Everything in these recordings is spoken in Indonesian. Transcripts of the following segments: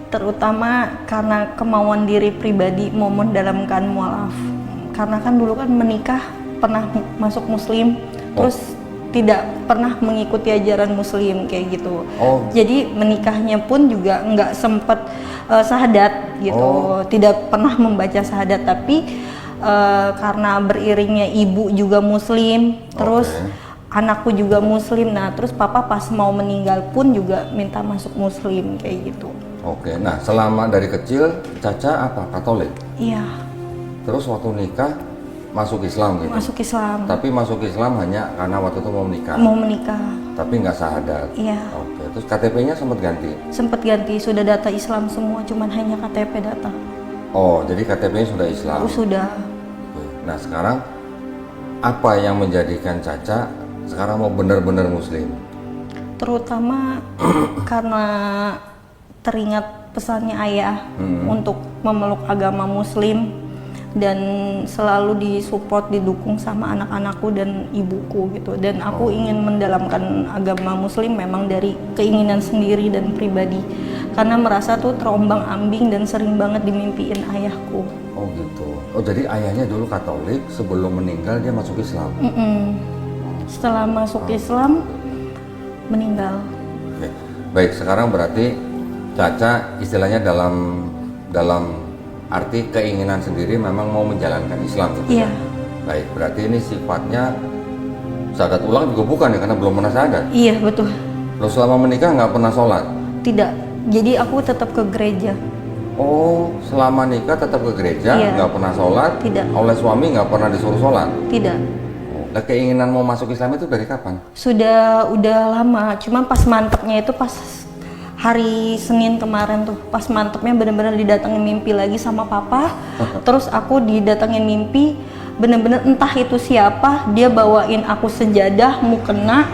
terutama karena kemauan diri pribadi mau mendalamkan mualaf. Karena kan dulu kan menikah pernah masuk muslim, terus tidak pernah mengikuti ajaran muslim kayak gitu. Jadi menikahnya pun juga nggak sempet syahadat gitu, tidak pernah membaca syahadat, tapi karena beriringnya ibu juga muslim, terus anakku juga muslim, nah terus papa pas mau meninggal pun juga minta masuk muslim kayak gitu. Nah selama dari kecil Caca apa? Katolik? Iya. Terus waktu nikah masuk Islam gitu? Masuk Islam. Tapi masuk Islam hanya karena waktu itu mau menikah? Mau menikah. Tapi nggak syahadat? Iya. Terus KTP-nya sempat ganti? Sempat ganti, sudah data Islam semua, cuman hanya KTP data. Jadi KTP-nya sudah Islam? Sudah. Nah sekarang apa yang menjadikan Caca sekarang mau benar-benar muslim? Terutama karena teringat pesannya ayah untuk memeluk agama muslim dan selalu disupport, didukung sama anak-anakku dan ibuku gitu. Dan aku ingin mendalamkan agama muslim memang dari keinginan sendiri dan pribadi, karena merasa tuh terombang-ambing dan sering banget dimimpiin ayahku. Jadi ayahnya dulu Katolik, sebelum meninggal dia masuk Islam? Setelah masuk Islam meninggal. Baik, sekarang berarti Caca istilahnya dalam arti keinginan sendiri memang mau menjalankan Islam gitu. Iya. Baik, berarti ini sifatnya syahadat ulang juga bukan ya, karena belum pernah syahadat? Iya, betul. Lo selama menikah nggak pernah sholat? Tidak, jadi aku tetap ke gereja. Selama nikah tetap ke gereja, nggak pernah sholat? Tidak. Oleh suami nggak pernah disuruh sholat? Tidak. Nah, keinginan mau masuk Islam itu dari kapan? Udah lama, cuma pas mantepnya itu pas hari Senin kemarin tuh, pas mantepnya bener-bener didatengin mimpi lagi sama papa. Terus aku didatengin mimpi, bener-bener entah itu siapa, dia bawain aku sejadah, mukena,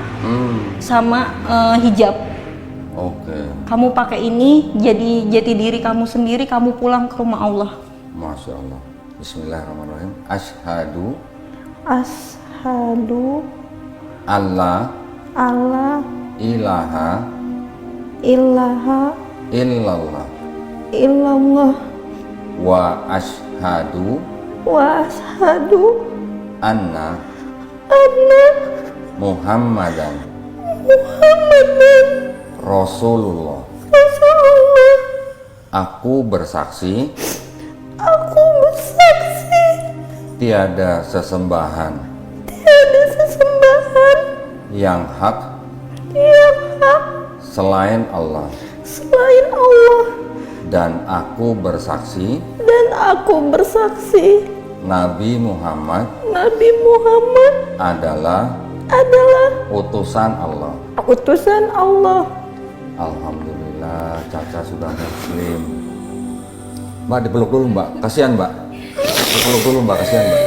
sama hijab. Kamu pakai ini jadi jati diri kamu sendiri, kamu pulang ke rumah Allah. Masya Allah. Bismillahirrahmanirrahim. Ashadu Allah ilaha illallah wa ashadu anna Muhammadan Rasulullah. Aku bersaksi tiada sesembahan yang hak selain Allah. Dan aku bersaksi Nabi Muhammad adalah utusan Allah. Alhamdulillah, Caca sudah muslim. Mbak, dipeluk dulu Mbak, kasihan Mbak. Dipeluk dulu Mbak, kasihan Mbak.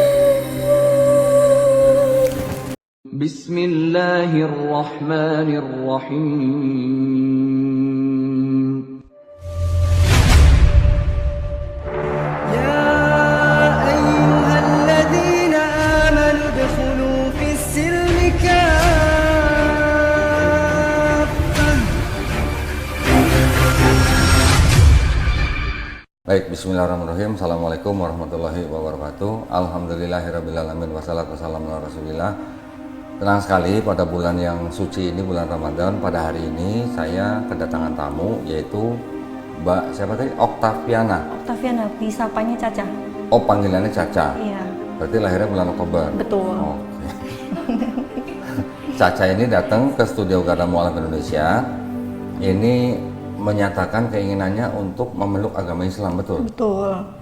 Bismillahirrahmanirrahim. Baik, bismillahirrahmanirrahim. Assalamualaikum warahmatullahi wabarakatuh. Alhamdulillahirrabbilalamin. Wassalatu wassalamu ala rasulillah. Tenang sekali, pada bulan yang suci ini, bulan Ramadan, pada hari ini saya kedatangan tamu, yaitu Mbak siapa tadi? Oktaviana, disapanya Caca. Panggilannya Caca. Iya. Berarti lahirnya bulan Oktober. Betul. Caca ini datang ke Studio Garda Mualaf Indonesia. Ini menyatakan keinginannya untuk memeluk agama Islam, betul?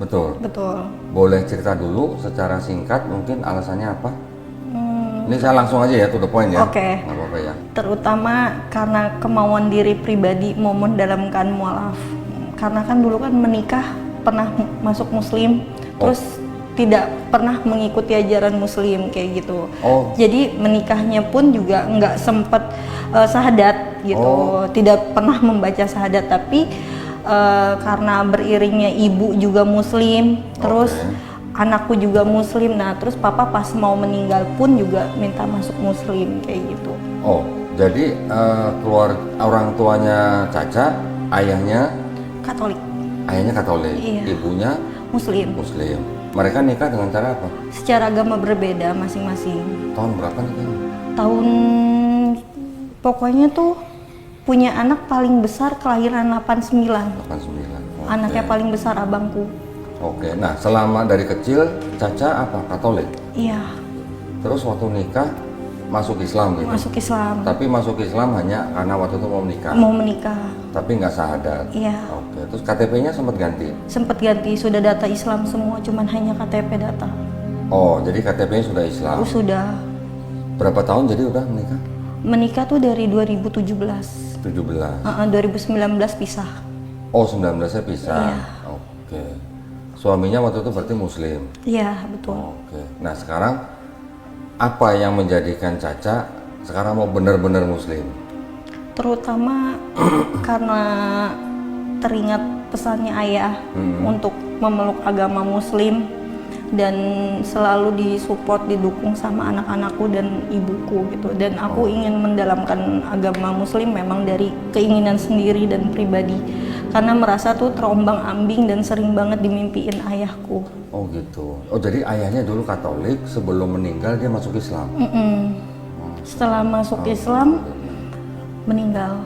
Betul. Boleh cerita dulu secara singkat mungkin alasannya apa? Ini saya langsung aja ya, to the point ya. Oke. Nggak apa-apa ya. Terutama karena kemauan diri pribadi mau mendalamkan mualaf. Karena kan dulu kan menikah pernah masuk muslim, terus tidak pernah mengikuti ajaran muslim kayak gitu. Jadi menikahnya pun juga nggak sempet syahadat gitu, tidak pernah membaca syahadat, tapi karena beriringnya ibu juga muslim, terus anakku juga muslim, nah terus papa pas mau meninggal pun juga minta masuk muslim kayak gitu. Jadi keluar orang tuanya Caca, ayahnya Katolik, Ayahnya Katolik, Iya. ibunya Muslim. Muslim. Mereka nikah dengan cara apa? Secara agama berbeda masing-masing. Tahun berapa nikahnya? Tahun pokoknya tuh punya anak paling besar kelahiran 89. 89. Oke. Anaknya paling besar abangku. Oke, nah selama dari kecil Caca apa? Katolik? Iya, Terus waktu nikah masuk Islam gitu? masuk Islam. Tapi masuk Islam hanya karena waktu itu mau menikah? Mau menikah. Tapi nggak syahadat? Iya. Oke, terus KTP-nya sempat ganti? Sempet ganti, sudah data Islam semua, cuman hanya KTP data. Oh, jadi KTP-nya sudah Islam? Aku sudah Berapa tahun jadi udah menikah? menikah tuh dari 2017. 17. 2019 pisah. Oh, 19-nya pisah? Iya. Oke. Suaminya waktu itu berarti Muslim? Iya, betul. Oke. Nah sekarang apa yang menjadikan Caca sekarang mau benar-benar Muslim? Terutama karena teringat pesannya ayah untuk memeluk agama Muslim dan selalu disupport, didukung sama anak-anakku dan ibuku gitu. Dan aku ingin mendalamkan agama Muslim memang dari keinginan sendiri dan pribadi, karena merasa tuh terombang-ambing dan sering banget dimimpiin ayahku. Oh gitu. Oh jadi ayahnya dulu Katolik, sebelum meninggal dia masuk Islam? Setelah masuk Islam meninggal.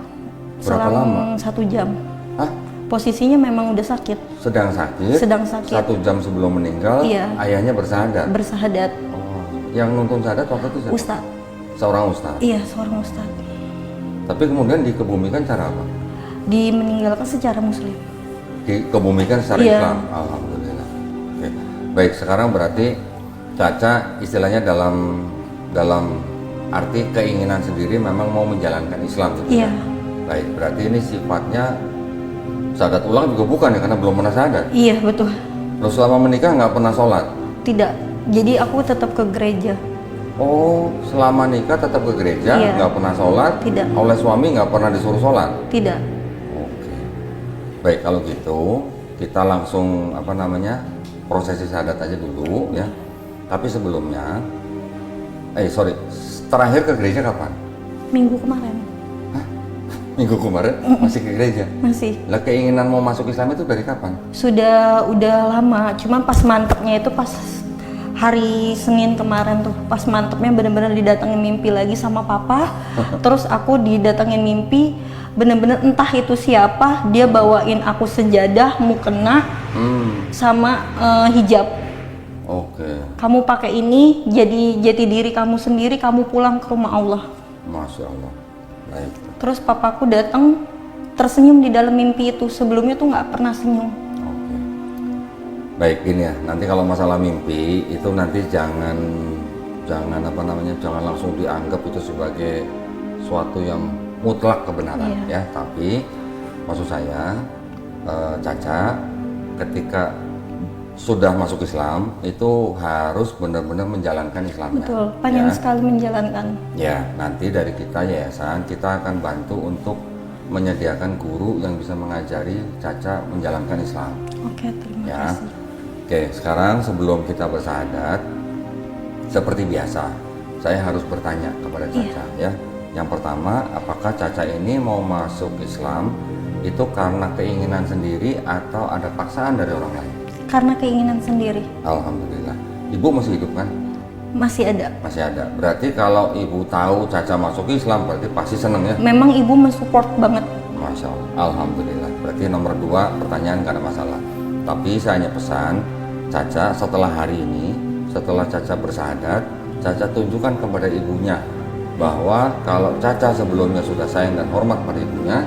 Berapa Selang lama? 1 jam. Hah? Posisinya memang udah sakit, Sedang sakit? sedang sakit. 1 jam sebelum meninggal, Iya. ayahnya bersahadat? Bersahadat. Oh, yang nuntun syahadat waktu itu siapa? Ustadz. Seorang ustadz? Iya, seorang ustadz. Tapi kemudian dikebumikan cara apa? Meninggalkan secara Muslim. Dikebumikan secara Iya. Islam? Alhamdulillah. Oke. Baik, sekarang berarti Caca istilahnya dalam arti keinginan sendiri memang mau menjalankan Islam gitu Iya. ya? Baik, berarti ini sifatnya syahadat ulang juga bukan ya, karena belum pernah syahadat. Iya, betul. Terus selama menikah nggak pernah sholat? Tidak. Jadi aku tetap ke gereja. Oh, selama nikah tetap ke gereja, Iya. nggak pernah sholat? Tidak. Oleh suami nggak pernah disuruh sholat? Tidak. Oke. Baik, kalau gitu kita langsung prosesi syahadat aja dulu ya. Tapi sebelumnya, terakhir ke gereja kapan? Minggu kemarin. Minggu kemarin masih ke gereja. Masih. Lah keinginan mau masuk Islam itu dari kapan? Udah lama. Cuma pas mantepnya itu pas hari Senin kemarin tuh. Pas mantepnya bener-bener didatengin mimpi lagi sama papa. Terus aku didatengin mimpi, bener-bener entah itu siapa, dia bawain aku sejadah, mukena, sama hijab. Oke. Kamu pakai ini, jadi jati diri kamu sendiri, kamu pulang ke rumah Allah. Masya Allah. Baik. Terus papaku datang tersenyum di dalam mimpi itu. Sebelumnya tuh nggak pernah senyum. Oke. Baik, gini ya. Nanti kalau masalah mimpi itu nanti jangan langsung dianggap itu sebagai suatu yang mutlak kebenaran ya. Tapi maksud saya Caca ketika sudah masuk Islam itu harus benar-benar menjalankan Islamnya. Betul, pengen sekali menjalankan. Ya, nanti dari kita yayasan kita akan bantu untuk menyediakan guru yang bisa mengajari Caca menjalankan Islam. Oke, terima Ya. kasih. Oke, sekarang sebelum kita bersyahadat, seperti biasa, saya harus bertanya kepada Caca ya. Yang pertama, apakah Caca ini mau masuk Islam itu karena keinginan sendiri atau ada paksaan dari orang lain? Karena keinginan sendiri. Alhamdulillah. Ibu masih hidup kan? Masih ada. Masih ada. Berarti kalau ibu tahu Caca masuk Islam berarti pasti seneng ya? Memang ibu mensupport banget. Masya Allah. Alhamdulillah. Berarti nomor 2 pertanyaan gak ada masalah. Tapi saya hanya pesan Caca setelah hari ini, setelah Caca bersyahadat, Caca tunjukkan kepada ibunya bahwa kalau Caca sebelumnya sudah sayang dan hormat pada ibunya,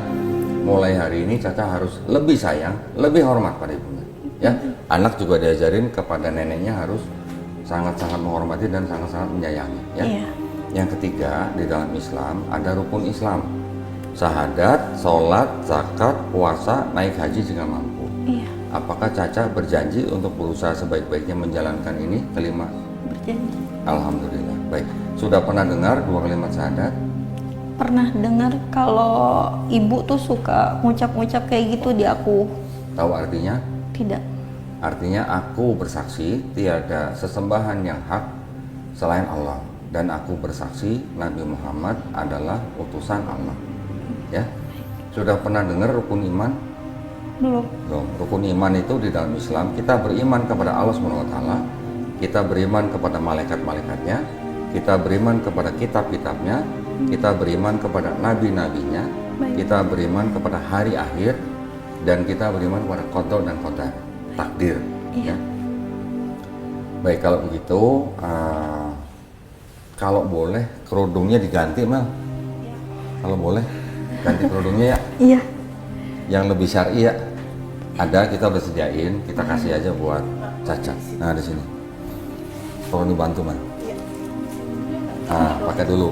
mulai hari ini Caca harus lebih sayang, lebih hormat pada ibunya. Ya, anak juga diajarin kepada neneknya harus sangat-sangat menghormati dan sangat-sangat menyayangi. Ya. Iya. Yang ketiga, di dalam Islam ada rukun Islam. Syahadat, sholat, zakat, puasa, naik haji jika mampu. Iya, Apakah Caca berjanji untuk berusaha sebaik-baiknya menjalankan ini kelima? berjanji. Alhamdulillah. Baik. Sudah pernah dengar 2 kalimat syahadat? Pernah dengar kalau ibu tuh suka ngucap-ngucap kayak gitu di aku. Tahu artinya? Tidak. Artinya aku bersaksi tiada sesembahan yang hak selain Allah dan aku bersaksi Nabi Muhammad adalah utusan Allah. Ya. Sudah pernah dengar rukun iman? Belum. Belum. Rukun iman itu di dalam Islam, kita beriman kepada Allah Subhanahu wa taala, kita beriman kepada malaikat-malaikatnya, kita beriman kepada kitab-kitabnya, kita beriman kepada nabi-nabinya, kita beriman kepada hari akhir, dan kita beriman kepada qada dan qadar, takdir. Iya. Ya. Baik, kalau begitu, kalau boleh kerudungnya diganti, Mel. Kalau boleh ganti kerudungnya ya. Iya. Yang lebih syar'i ya. Ada, kita udah sediain, kita kasih aja buat Caca. Nah, di sini. Tolong dibantu, Mel. Nah, pakai dulu.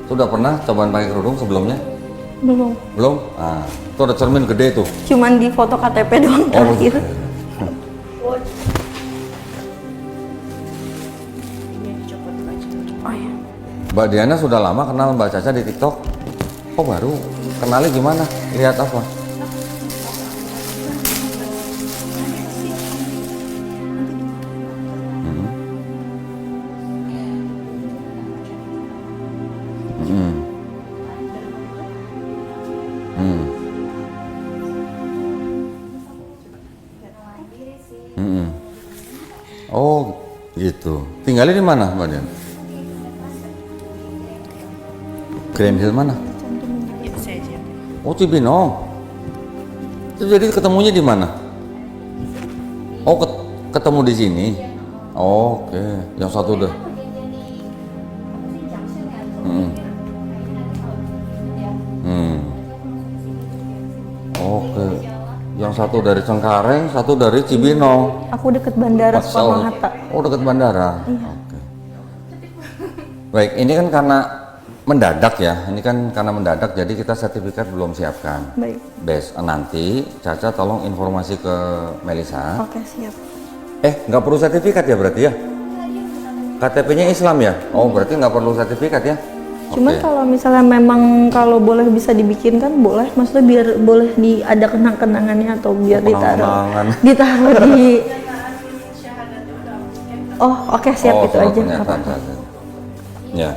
Sudah pernah cobaan pakai kerudung sebelumnya? Belum. Belum? Nah, itu ada cermin gede tuh. Cuman di foto KTP doang terakhir. Oh ya. Mbak Diana sudah lama kenal Mbak Caca di TikTok? Oh baru? Kenalnya gimana? Lihat apa? Hmm. Hmm. Hmm. Hmm. Oh gitu. Tinggalnya di mana Mbak Diana? Grand Hill mana? Oh Cibinong. Itu jadi ketemunya di mana? Oh ketemu di sini. Oh, oke. Yang satu deh. Hmm. Hmm. Oke. Yang satu dari Cengkareng, satu dari Cibinong. Aku deket bandara Soekarno Hatta. Oh dekat bandara. Iya. Oke. Baik, ini kan karena mendadak ya. Ini kan karena mendadak, jadi kita sertifikat belum siapkan. Baik. Nanti Caca tolong informasi ke Melisa. Oke, siap. Nggak perlu sertifikat ya berarti ya? KTP-nya Islam ya? Oh berarti nggak perlu sertifikat ya? Cuman Oke. kalau misalnya memang kalau boleh bisa dibikin kan boleh, maksudnya biar boleh ada kenang-kenangannya atau biar Kenang-kenangan. ditaruh di. Oh oke, siap, itu surat aja. pernyataan Apa-apa. saja. Ya.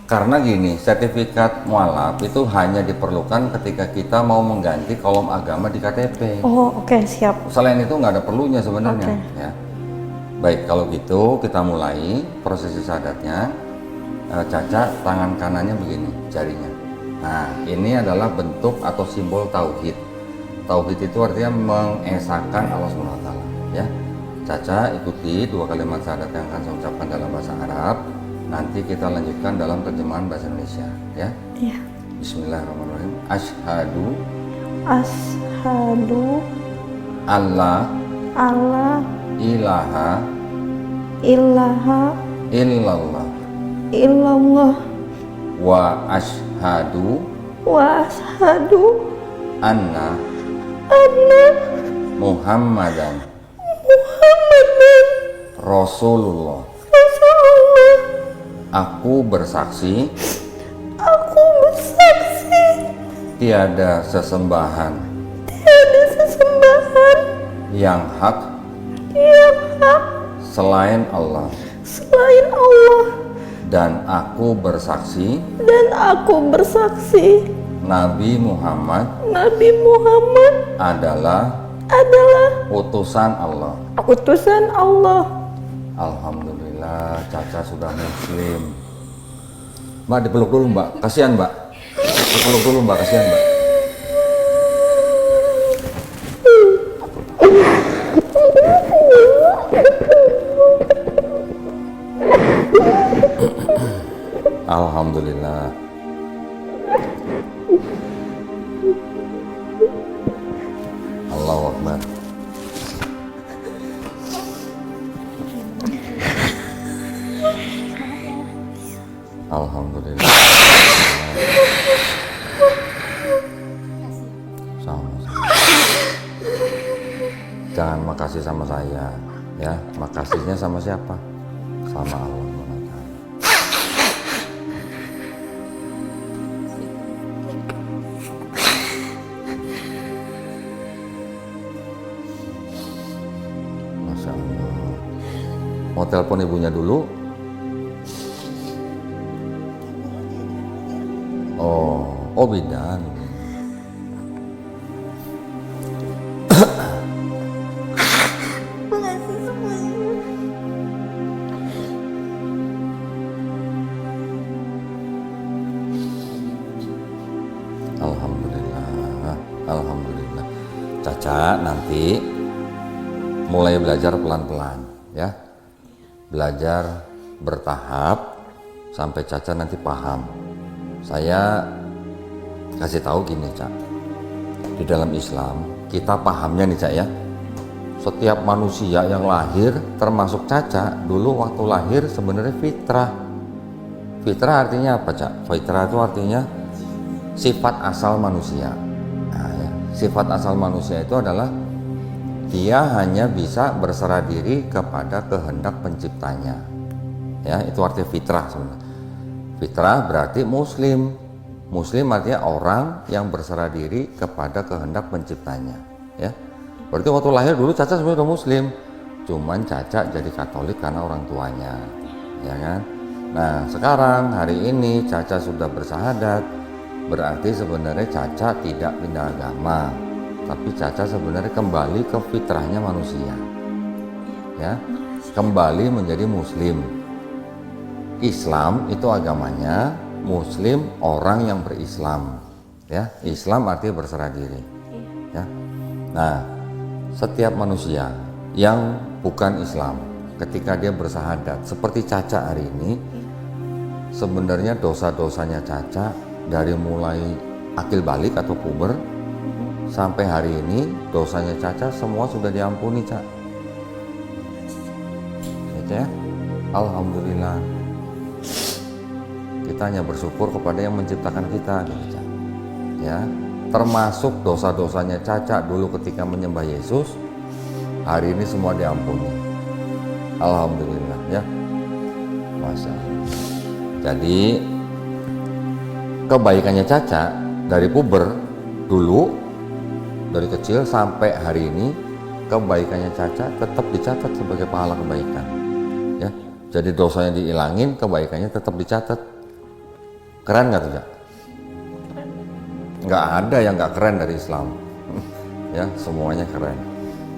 Karena gini, sertifikat mualaf itu hanya diperlukan ketika kita mau mengganti kolom agama di KTP. Oh oke, siap. Selain itu nggak ada perlunya sebenarnya. Oke. Ya. Baik, kalau gitu kita mulai prosesi syahadatnya. Caca tangan kanannya begini, jarinya. Nah, ini adalah bentuk atau simbol tauhid. Tauhid itu artinya mengesahkan Allah Subhanahu wa taala, ya. Caca ikuti 2 kalimat syahadat yang akan saya ucapkan dalam bahasa Arab. Nanti kita lanjutkan dalam terjemahan bahasa Indonesia, ya. Iya. Bismillahirrahmanirrahim. Asyhadu Ashadu alla alla ilaha ilaha illallah illallah wa asyhadu wa ashadu anna anna Muhammadan Muhammadan Rasulullah. Rasulullah. Aku bersaksi Aku bersaksi tiada sesembahan tiada sesembahan yang hak yang hak selain Allah, selain Allah, dan aku bersaksi dan aku bersaksi Nabi Muhammad Nabi Muhammad adalah adalah utusan Allah. utusan Allah. Alhamdulillah, Caca sudah muslim. Mbak dipeluk dulu Mbak, kasihan Mbak. Dipeluk dulu Mbak, kasihan Mbak. Alhamdulillah. Allahu Akbar. Alhamdulillah. Sama-sama. Jangan makasih sama saya, ya. Makasihnya sama siapa? Sama Allah SWT. Masya Allah. Mau telepon ibunya dulu? Oh bidan. Caca nanti mulai belajar pelan-pelan ya, belajar bertahap sampai Caca nanti paham. Saya kasih tahu gini Cak, di dalam Islam kita pahamnya nih Cak ya, setiap manusia yang lahir termasuk Caca dulu waktu lahir sebenarnya fitrah. Fitrah artinya apa Cak? Fitrah itu artinya sifat asal manusia. Nah, ya. Sifat asal manusia itu adalah dia hanya bisa berserah diri kepada kehendak penciptanya. Ya, itu artinya fitrah sebenarnya. Fitrah berarti muslim. Muslim artinya orang yang berserah diri kepada kehendak penciptanya. Ya, berarti waktu lahir dulu Caca sebenarnya udah muslim. Cuman Caca jadi Katolik karena orang tuanya, ya kan? Nah, sekarang hari ini Caca sudah bersahadat, berarti sebenarnya Caca tidak pindah agama, tapi Caca sebenarnya kembali ke fitrahnya manusia, ya, kembali menjadi muslim. Islam itu agamanya, muslim orang yang berislam, ya. Islam artinya berserah diri, ya. Nah, setiap manusia yang bukan Islam ketika dia bersahadat seperti Caca hari ini, sebenarnya dosa-dosanya Caca dari mulai akil balik atau puber sampai hari ini dosanya Caca semua sudah diampuni Cak. Ya, alhamdulillah. Kita hanya bersyukur kepada yang menciptakan kita, gitu, Cak. Ya, termasuk dosa-dosanya Caca dulu ketika menyembah Yesus, hari ini semua diampuni. Alhamdulillah ya. Masya Allah. Jadi kebaikannya Caca dari puber dulu, dari kecil sampai hari ini, kebaikannya Caca tetap dicatat sebagai pahala kebaikan, ya. Jadi dosanya dihilangin, kebaikannya tetap dicatat. Keren nggak tuh Cak? Nggak ada yang nggak keren dari Islam. Ya, semuanya keren.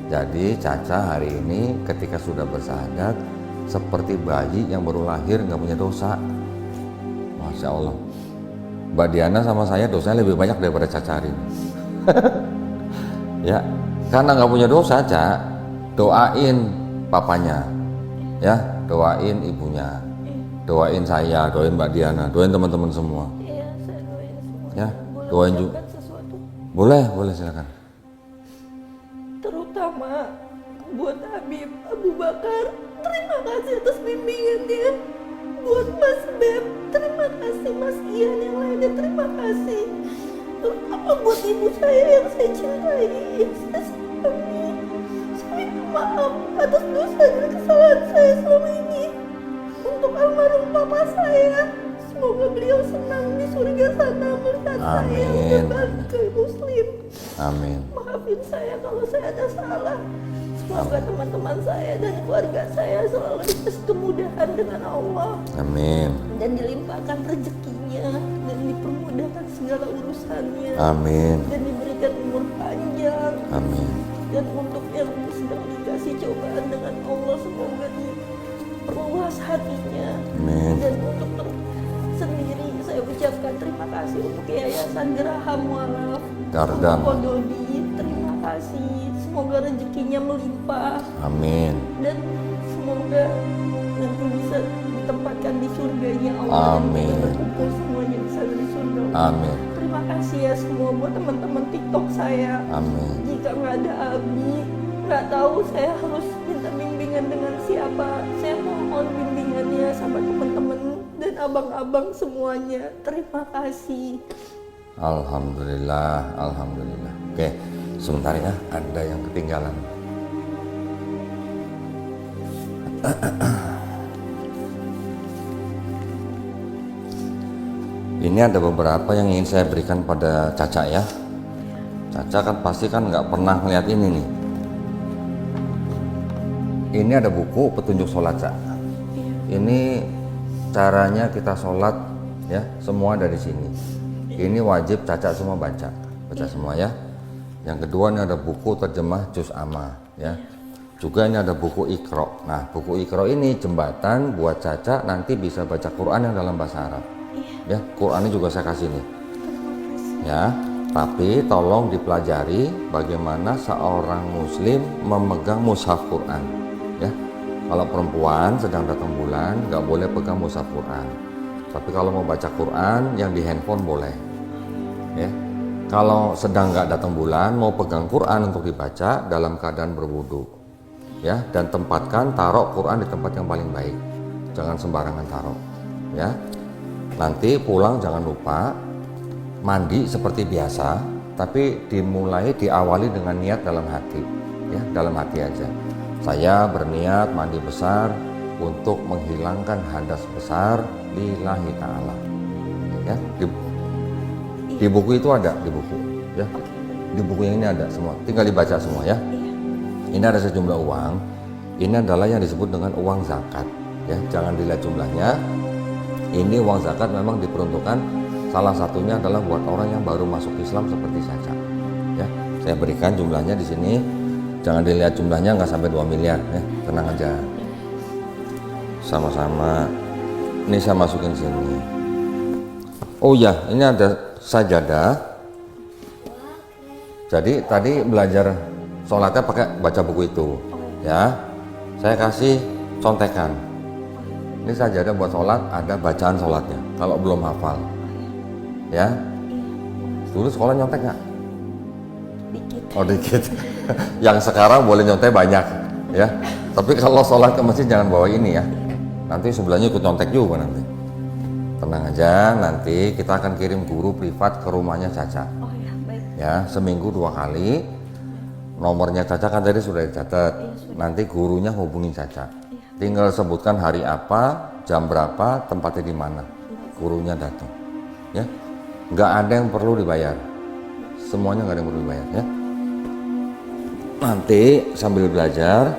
Jadi Caca hari ini ketika sudah bersahadat seperti bayi yang baru lahir nggak punya dosa. Masya Allah. Mbak Diana sama saya dosanya lebih banyak daripada Caca hari ini. Ya, karena nggak punya dosa Cak, doain papanya, ya, doain ibunya, doain saya, doain Mbak Diana, doain teman-teman semua. Iya, saya doain semua. Ya, Boleh doain juga. ucapkan sesuatu, Boleh silakan. terutama buat Habib Abu Bakar. Terima kasih atas bimbingannya. Buat Mas Beb, terima kasih. Mas Ian yang lainnya, terima kasih. Terutama buat ibu saya yang saya cintai, saya sayangi. Saya minta maaf atas dosa dan kesalahan saya selama ini. Untuk almarhum papa saya, semoga beliau senang di surga sana melihat saya Amin. sebagai muslim. Amin. Maafin saya kalau saya ada salah. Semoga teman-teman saya dan keluarga saya selalu dikasih kemudahan dengan Allah Amin. dan dilimpahkan rezekinya dan dipermudahkan segala urusannya Amin. dan diberikan umur panjang. Amin. Dan untuk yang sedang dikasih cobaan dengan Allah, semoga diperluas hatinya. Amin. Dan untuk sendiri saya ucapkan terima kasih untuk Yayasan Geraham Mualaf, Gardam. untuk Kododi, terima kasih. Semoga rezekinya melimpah Amin. dan semoga nanti bisa ditempatkan di surganya Allah. Amin. Dan kita berkumpul semuanya di sana di surga. Amin. Terima kasih ya semua buat teman-teman TikTok saya. Amin. Jika nggak ada Abi, nggak tahu saya harus minta bimbingan dengan siapa. Saya mohon bimbingannya sama teman-teman dan abang-abang semuanya. Terima kasih. Alhamdulillah, alhamdulillah. Oke, sebentar ya, ada yang ketinggalan. Ini ada beberapa yang ingin saya berikan pada Caca ya. Caca kan pasti kan nggak pernah melihat ini nih. Ini ada buku petunjuk sholat Cak. Ini caranya kita sholat ya, semua dari sini. Ini wajib Caca semua baca semua ya. Yang kedua ini ada buku terjemah Juz Amma ya. Juga ini ada buku Iqra. Nah, buku Iqra ini jembatan buat Caca nanti bisa baca Quran yang dalam bahasa Arab. Ya, Qurannya juga saya kasih nih. Ya. Tapi tolong dipelajari bagaimana seorang muslim memegang mushaf Quran, ya. Kalau perempuan sedang datang bulan nggak boleh pegang mushaf Quran. Tapi kalau mau baca Quran yang di handphone boleh, ya. Kalau sedang nggak datang bulan mau pegang Quran untuk dibaca dalam keadaan berwudu, ya. Dan tempatkan taruh Quran di tempat yang paling baik, jangan sembarangan taruh, ya. Nanti pulang jangan lupa mandi seperti biasa, tapi diawali dengan niat dalam hati, ya, dalam hati aja. Saya berniat mandi besar untuk menghilangkan hadas besar lillahi ta'ala, ya. Di buku itu ada, di buku, ya. Di buku yang ini ada semua, tinggal dibaca semua, ya. Ini ada sejumlah uang, ini adalah yang disebut dengan uang zakat, ya. Jangan dilihat jumlahnya. Ini uang zakat memang diperuntukkan, salah satunya adalah buat orang yang baru masuk Islam seperti Caca, ya. Saya berikan jumlahnya di sini. Jangan dilihat jumlahnya, nggak sampai 2 miliar, ya. Tenang aja. Sama-sama. Ini saya masukin sini. Oh ya, ini ada sajadah. Jadi tadi belajar sholatnya pakai baca buku itu, ya. Saya kasih contekan. Ini sajadah buat sholat, ada bacaan sholatnya. Kalau belum hafal, ya. Dulu sekolah nyontek nggak? Dikit. Oh dikit. Yang sekarang boleh nyontek banyak, ya. Tapi kalau sholat ke masjid jangan bawa ini, ya. Nanti sebelahnya ikut nyontek juga nanti. Tenang aja, nanti kita akan kirim guru privat ke rumahnya Caca. Oh ya, baik. Ya, seminggu 2 kali. Nomornya Caca kan tadi sudah dicatat. Nanti gurunya hubungin Caca. Tinggal sebutkan hari apa, jam berapa, tempatnya di mana. Gurunya datang, ya. Nggak ada yang perlu dibayar. Semuanya nggak ada yang perlu dibayar, ya. Nanti sambil belajar,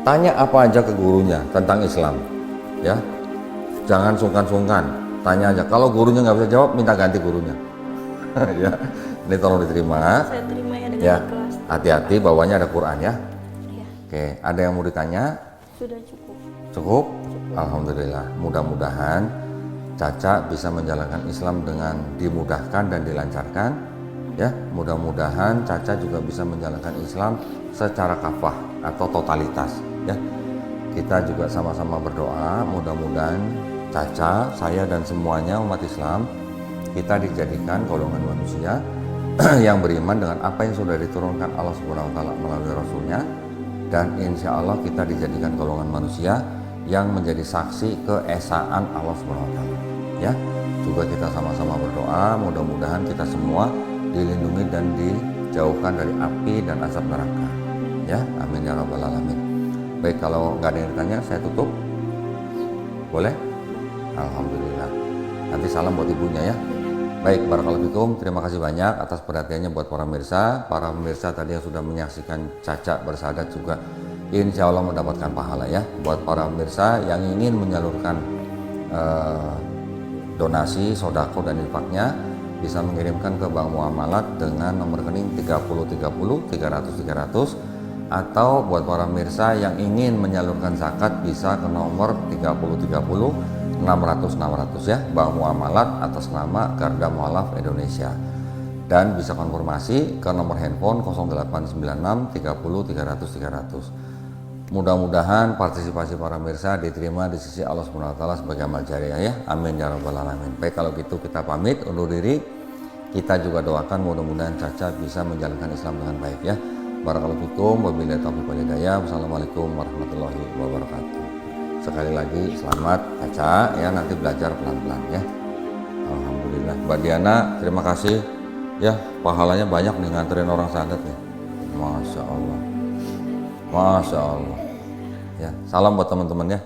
tanya apa aja ke gurunya tentang Islam, ya. Jangan sungkan-sungkan, tanya aja. Kalau gurunya nggak bisa jawab, minta ganti gurunya. Ya, ini tolong diterima. Saya terima ya dengan Ya, ikhlas. hati-hati bawahnya ada Quran, ya. Iya, Oke, ada yang mau ditanya? sudah cukup. Cukup? Alhamdulillah. Mudah-mudahan Caca bisa menjalankan Islam dengan dimudahkan dan dilancarkan, ya. Mudah-mudahan Caca juga bisa menjalankan Islam secara kafah atau totalitas, ya. Kita juga sama-sama berdoa mudah-mudahan Caca, saya dan semuanya umat Islam kita dijadikan golongan manusia yang beriman dengan apa yang sudah diturunkan Allah Subhanahu wa taala melalui Rasulnya, dan insya Allah kita dijadikan golongan manusia yang menjadi saksi keesaan Allah Subhanahu wa taala, ya. Juga kita sama-sama berdoa mudah-mudahan kita semua dilindungi dan dijauhkan dari api dan asap neraka, ya. Amin ya rabbal alamin. Baik, kalau nggak ada yang ditanya saya tutup, boleh? Alhamdulillah. Nanti salam buat ibunya, ya. Baik, barakallahu fikum. Terima kasih banyak atas perhatiannya buat para pemirsa tadi yang sudah menyaksikan Caca bersahadat juga insya Allah mendapatkan pahala, ya. Buat para pemirsa yang ingin menyalurkan donasi, sodako dan infaknya bisa mengirimkan ke Bank Muamalat dengan nomor rekening 3030 300 atau buat para pemirsa yang ingin menyalurkan zakat bisa ke nomor 3030 600 ya, Bank Muamalat atas nama Garda Mualaf Indonesia, dan bisa konfirmasi ke nomor handphone 0896 30 300. Mudah-mudahan partisipasi para pemirsa diterima di sisi Allah Subhanahu wa taala sebagai amal jariah, ya. Amin ya rabbal alamin. Baik, kalau gitu kita pamit undur diri. Kita juga doakan mudah-mudahan Caca bisa menjalankan Islam dengan baik, ya. Barakallahu fikum, wabillahi taufiq wal hidayah. Wassalamualaikum warahmatullahi wabarakatuh. Sekali lagi selamat Caca, ya. Nanti belajar pelan-pelan, ya. Alhamdulillah. Mbak Diana, terima kasih, ya. Pahalanya banyak nih nganterin orang sahadat nih. Masya Allah. Masya Allah. Ya, salam buat teman-teman, ya.